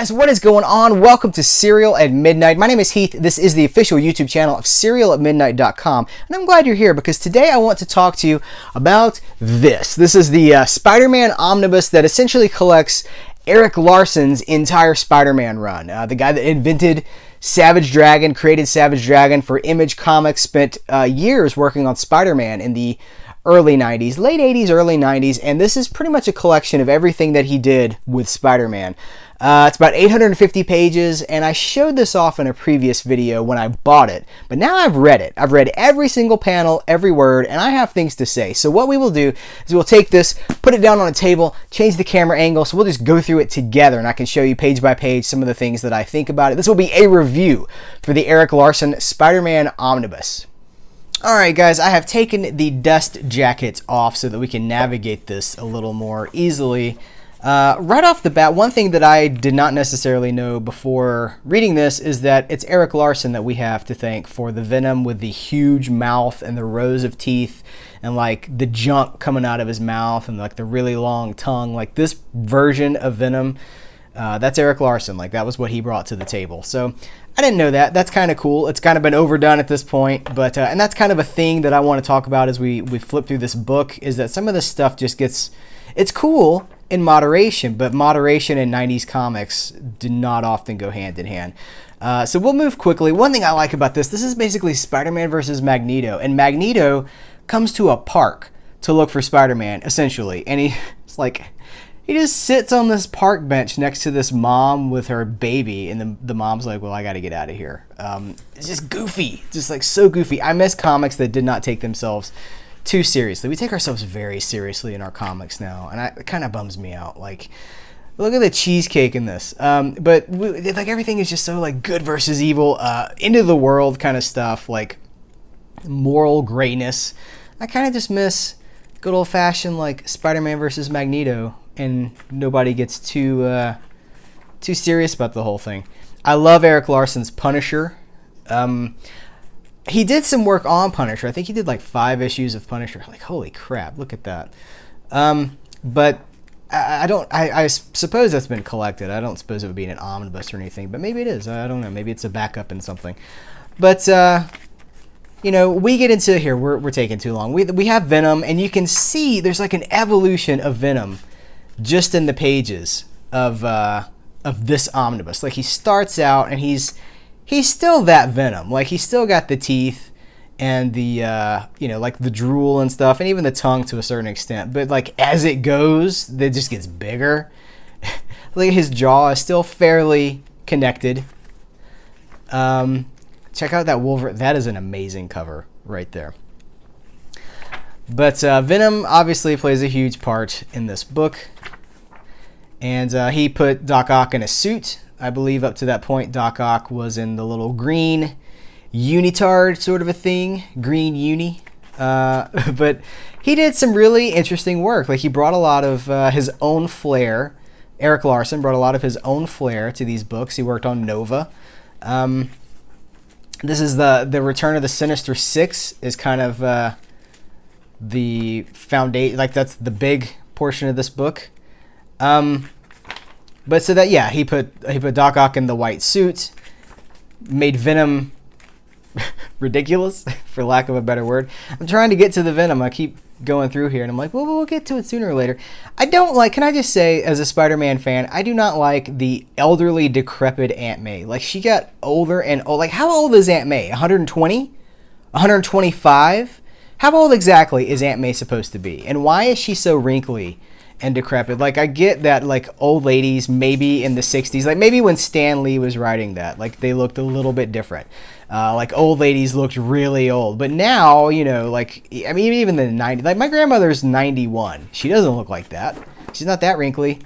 guys, what is going on? Welcome to Serial at Midnight. My name is Heath. This is the official YouTube channel of SerialAtMidnight.com, and I'm glad you're here because today I want to talk to you about this. This is the Spider-Man Omnibus that essentially collects Erik Larsen's entire Spider-Man run. The guy that invented Savage Dragon, created Savage Dragon for Image Comics, spent years working on Spider-Man in the early 90s, late 80s, early 90s, and this is pretty much a collection of everything that he did with Spider-Man. It's about 850 pages, and I showed this off in a previous video when I bought it, but now I've read it. I've read every single panel, every word, and I have things to say. So what we will do is we'll take this, put it down on a table, change the camera angle, so we'll just go through it together, and I can show you page by page some of the things that I think about it. This will be a review for the Erik Larsen Spider-Man Omnibus. Alright guys, I have taken the dust jackets off so that we can navigate this a little more easily. Right off the bat, one thing that I did not necessarily know before reading this is that it's Erik Larsen that we have to thank for the Venom with the huge mouth and the rows of teeth and like the junk coming out of his mouth and like the really long tongue. Like this version of Venom, that's Erik Larsen. Like that was what he brought to the table. So I didn't know that. That's kind of cool. It's kind of been overdone at this point, but and that's kind of a thing that I want to talk about as we flip through this book, is that some of this stuff just gets, it's cool in moderation, but moderation in 90s comics do not often go hand in hand. So we'll move quickly. One thing I like about this is basically Spider-Man versus Magneto, and Magneto comes to a park to look for Spider-Man, essentially, and it's like, he just sits on this park bench next to this mom with her baby, and the mom's like, well, I got to get out of here. It's just goofy, just like so goofy. I miss comics that did not take themselves too seriously. We take ourselves very seriously in our comics now, and it kind of bums me out. Like, look at the cheesecake in this. But like everything is just so like good versus evil, end of the world kind of stuff, like moral grayness. I kind of just miss good old fashioned like Spider-Man versus Magneto, and nobody gets too serious about the whole thing. I love Erik Larsen's Punisher. He did some work on Punisher. I think he did like 5 issues of Punisher. Like, holy crap, look at that. But I suppose that's been collected. I don't suppose it would be in an omnibus or anything, but maybe it is. I don't know. Maybe it's a backup in something. But you know, we get into here. We're taking too long. We have Venom, and you can see there's like an evolution of Venom just in the pages of this omnibus. Like he starts out and he's still that Venom. Like he's still got the teeth and the you know, like the drool and stuff, and even the tongue to a certain extent. But like as it goes, it just gets bigger. Like his jaw is still fairly connected. Check out that Wolverine. That is an amazing cover right there. But Venom obviously plays a huge part in this book. And he put Doc Ock in a suit. I believe up to that point, Doc Ock was in the little green unitard sort of a thing. Green uni. But he did some really interesting work. Like he brought a lot of his own flair. Erik Larsen brought a lot of his own flair to these books. He worked on Nova. This is the return of the Sinister Six is kind of the foundation, like that's the big portion of this book. But so that, yeah, he put Doc Ock in the white suit, made Venom ridiculous, for lack of a better word. I'm trying to get to the Venom. I keep going through here, and I'm like, well, we'll get to it sooner or later. I don't like, can I just say, as a Spider-Man fan, I do not like the elderly, decrepit Aunt May. Like, she got older and old. Like, how old is Aunt May? 120? 125? How old exactly is Aunt May supposed to be? And why is she so wrinkly and decrepit? Like, I get that, like, old ladies maybe in the 60s, like maybe when Stan Lee was writing that, like they looked a little bit different. Like old ladies looked really old, but now, you know, like, I mean, even the 90s, like my grandmother's 91. She doesn't look like that. She's not that wrinkly.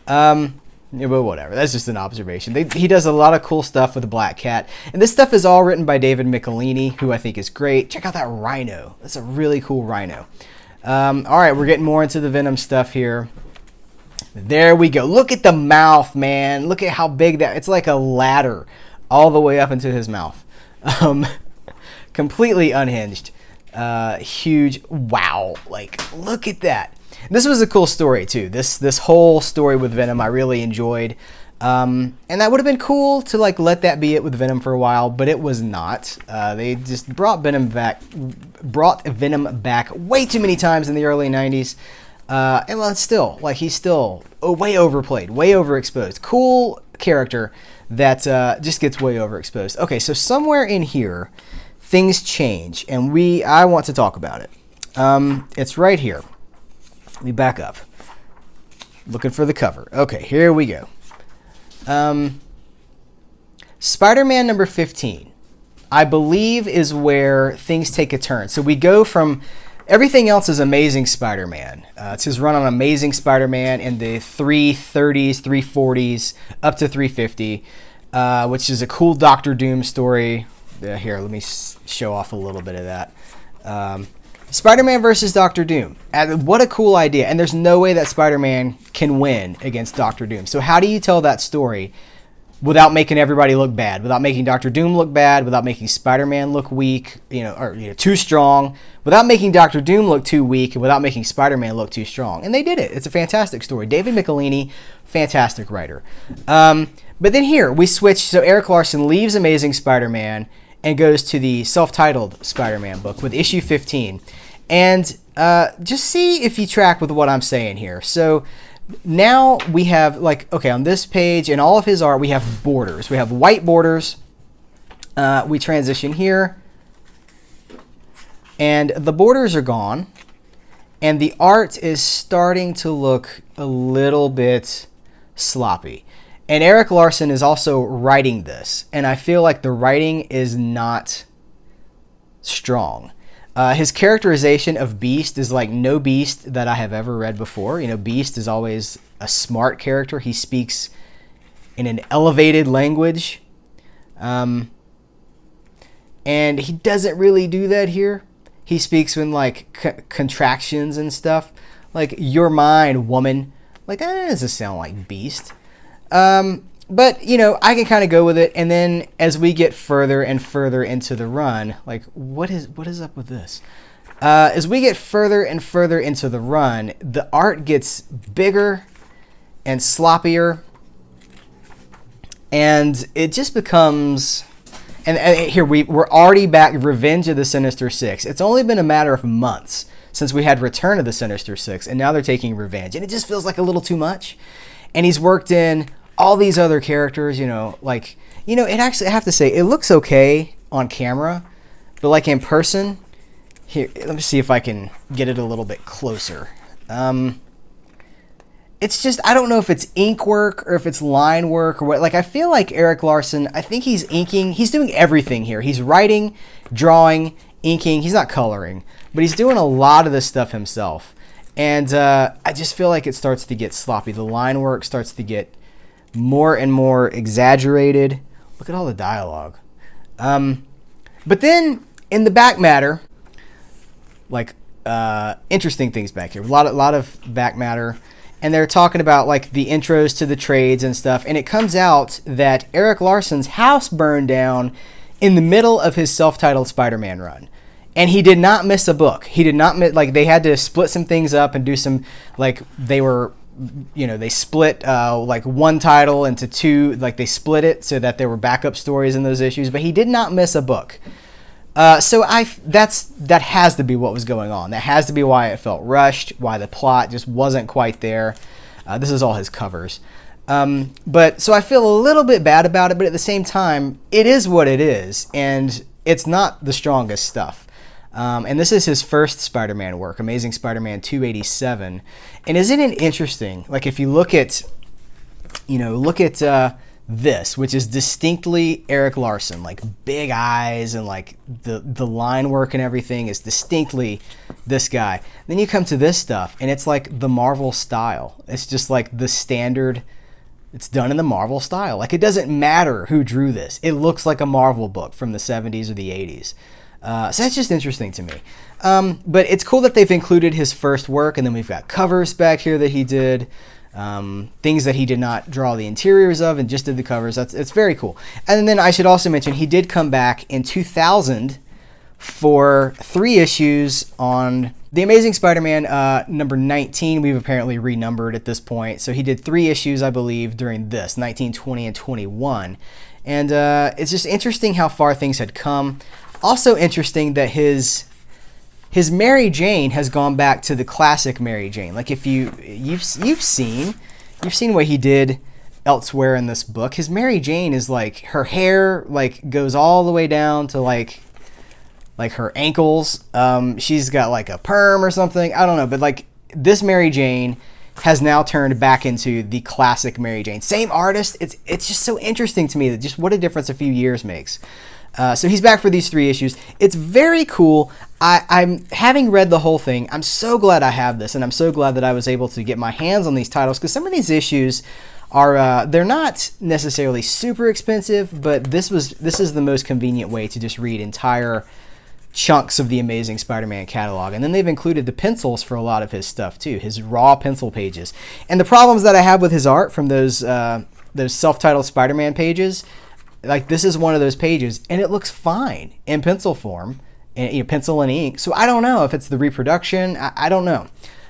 Yeah, but whatever. That's just an observation. He does a lot of cool stuff with the Black Cat, and this stuff is all written by David Michelinie, who I think is great. Check out that rhino. That's a really cool rhino. All right, we're getting more into the Venom stuff here. There we go. Look at the mouth, man. Look at how big that. It's like a ladder all the way up into his mouth. Completely unhinged. Huge. Wow. Like, look at that. This was a cool story too. This whole story with Venom I really enjoyed. And that would have been cool to like let that be it with Venom for a while, but it was not. They just brought Venom back way too many times in the early 90s. And well, it's still like he's still way overplayed, way overexposed. Cool character that just gets way overexposed. Okay, so somewhere in here, things change, and I want to talk about it. It's right here. Let me back up. Looking for the cover. Okay, here we go. Spider-Man number 15, I believe, is where things take a turn. So we go from everything else is Amazing Spider-Man. It's his run on Amazing Spider-Man in the 330s, 340s, up to 350, which is a cool Doctor Doom story. Here, let me show off a little bit of that. Spider-Man versus Doctor Doom. What a cool idea. And there's no way that Spider-Man can win against Doctor Doom. So how do you tell that story without making everybody look bad, without making Doctor Doom look bad, without making Spider-Man look weak, or too strong, without making Doctor Doom look too weak, and without making Spider-Man look too strong? And they did it. It's a fantastic story. David Michelinie, fantastic writer. But then here, we switch. So Erik Larsen leaves Amazing Spider-Man and goes to the self-titled Spider-Man book with issue 15. And just see if you track with what I'm saying here. So now we have, like, okay, on this page, in all of his art, we have borders. We have white borders. We transition here. And the borders are gone. And the art is starting to look a little bit sloppy. And Erik Larsen is also writing this, and I feel like the writing is not strong. His characterization of Beast is like no Beast that I have ever read before. Beast is always a smart character. He speaks in an elevated language. And he doesn't really do that here. He speaks in like contractions and stuff. Like, your mind, woman. Like, that doesn't sound like Beast. But, I can kind of go with it. And then as we get further and further into the run, like, what is up with this? As we get further and further into the run, the art gets bigger and sloppier. And it just becomes... And here, we're already back, Revenge of the Sinister Six. It's only been a matter of months since we had Return of the Sinister Six, and now they're taking Revenge. And it just feels like a little too much. And he's worked in all these other characters, it actually, I have to say, it looks okay on camera, but like in person, here, let me see if I can get it a little bit closer. It's just, I don't know if it's ink work or if it's line work or what. Like, I feel like Erik Larsen, I think he's inking, he's doing everything here. He's writing, drawing, inking, he's not coloring, but he's doing a lot of this stuff himself. And I just feel like it starts to get sloppy. The line work starts to get more and more exaggerated. Look at all the dialogue. But then in the back matter, like interesting things back here. A lot of back matter. And they're talking about like the intros to the trades and stuff. And it comes out that Erik Larsen's house burned down in the middle of his self-titled Spider-Man run. And he did not miss a book. He did not miss, like, they had to split some things up and do some, like, they were, they split like one title into two, like they split it so that there were backup stories in those issues, but he did not miss a book. So that has to be what was going on. That has to be why it felt rushed, why the plot just wasn't quite there. This is all his covers. But so I feel a little bit bad about it, but at the same time, it is what it is, and it's not the strongest stuff. And this is his first Spider-Man work, Amazing Spider-Man 287. And isn't it interesting? Like, if you look at, this, which is distinctly Erik Larsen, like big eyes and like the line work and everything is distinctly this guy. Then you come to this stuff, and it's like the Marvel style. It's just like the standard. It's done in the Marvel style. Like, it doesn't matter who drew this. It looks like a Marvel book from the 70s or the 80s. So that's just interesting to me. But it's cool that they've included his first work, and then we've got covers back here that he did, things that he did not draw the interiors of and just did the covers. It's very cool. And then I should also mention he did come back in 2000 for 3 issues on The Amazing Spider-Man number 19. We've apparently renumbered at this point. So he did 3 issues, I believe, during this, 19, 20, and 21. And it's just interesting how far things had come. Also interesting that his Mary Jane has gone back to the classic Mary Jane. Like if you've seen what he did elsewhere in this book. His Mary Jane is like, her hair like goes all the way down to like her ankles. She's got like a perm or something. I don't know, but like this Mary Jane has now turned back into the classic Mary Jane. Same artist. It's just so interesting to me that just what a difference a few years makes. So he's back for these 3 issues. It's very cool. I'm having read the whole thing. I'm so glad I have this, and I'm so glad that I was able to get my hands on these titles, because some of these issues are they're not necessarily super expensive, but this is the most convenient way to just read entire chunks of the Amazing Spider-Man catalog. And then they've included the pencils for a lot of his stuff too, his raw pencil pages. And the problems that I have with his art from those self-titled Spider-Man pages, like this is one of those pages, and it looks fine in pencil form, and pencil and ink. So I don't know if it's the reproduction. I don't know,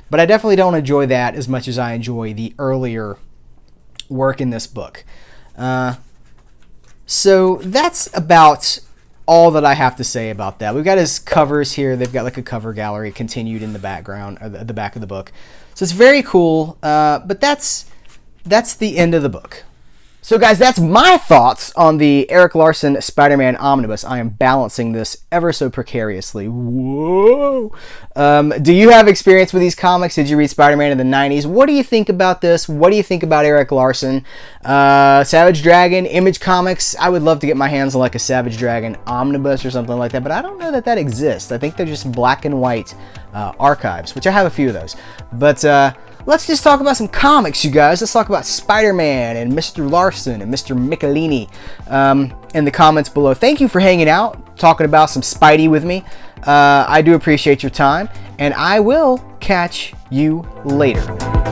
but I definitely don't enjoy that as much as I enjoy the earlier work in this book. So that's about all that I have to say about that. We've got his covers here. They've got like a cover gallery continued in the background, or the back of the book. So it's very cool, but that's the end of the book. So guys, that's my thoughts on the Erik Larsen Spider-Man Omnibus. I am balancing this ever so precariously. Whoa! Do you have experience with these comics? Did you read Spider-Man in the 90s? What do you think about this? What do you think about Erik Larsen? Savage Dragon, Image Comics. I would love to get my hands on like a Savage Dragon Omnibus or something like that, but I don't know that that exists. I think they're just black and white archives, which I have a few of those. But let's just talk about some comics, you guys. Let's talk about Spider-Man and Mr. Larsen and Mr. Michelinie in the comments below. Thank you for hanging out, talking about some Spidey with me. I do appreciate your time, and I will catch you later.